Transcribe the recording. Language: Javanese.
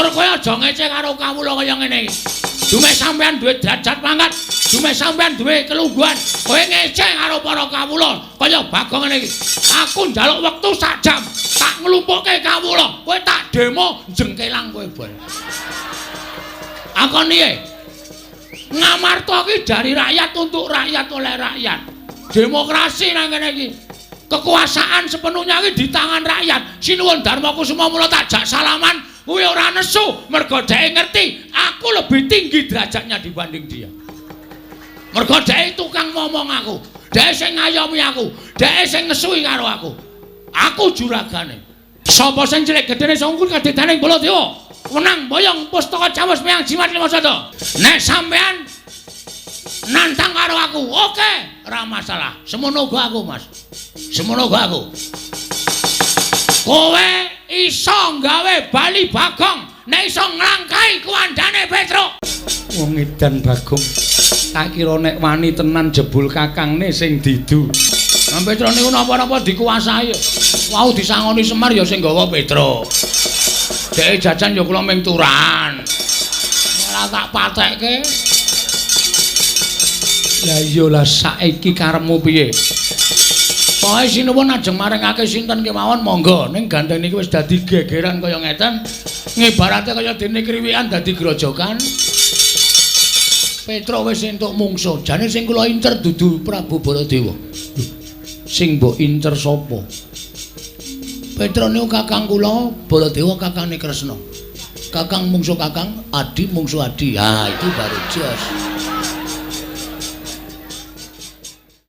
Tur kowe aja ngece karo kawula kaya ngene iki. Dume sampean duwe derajat pangkat, dume sampean duwe kelungguhan. Kowe ngece karo para kawula kaya Bagong ngene iki. Aku njaluk wektu sak jam, tak nglumpukke kawula. Kowe tak demo jengkelang kowe bol. Akon piye? Ngamarta ki dari rakyat untuk rakyat oleh rakyat. Demokrasi nang kene iki. Kekuasaan sepenuhnya iki di tangan rakyat. Sinuwun Darmakusuma mula tak jak salaman kuwi ora nesu mergo dhek ngerti aku lebih tinggi derajatnya dibanding dia. Mergo dhek tukang ngomong aku, dhek sing ngayomi aku, dhek sing ngesui karo aku. Aku juragane. Sapa sing cilik gedene sungkur kadidane Baladewa? Menang boyong pustaka Jawas Meyang Jimat Limasada. Nek sampean nantang karo aku, oke, ora masalah. Semono go aku, Mas. Semono go aku. Kowe iso gawe bali Bagong, nek iso nglangkai kuandane Petruk. Wong edan Bagong. Tak kira nek wani tenan jebul kakangne sing didu. Nah, Petruk niku napa-napa dikuasai. Wau disangoni Semar ya sing gawa Petruk. Dek jajan ya kula ming turan. Ora tak patekke. Lah iya lah saiki karepmu piye? Pokoke sinuwun ajeng maringake sinten kemawon monggo ning gandeng niki wis dadi gegeran kaya ngeten. Ngibarate kaya dene kriwikan dadi grojokan. Petruk wis entuk mungsuh. Jane sing kula incer dudu Prabu Baladewa. Sing mbok incer sapa? Petruk niku kakang kula, Baladewa kakangane Kresna. Kakang mungsuh kakang, Adi mungsuh Adi. Ha, itu baru jos.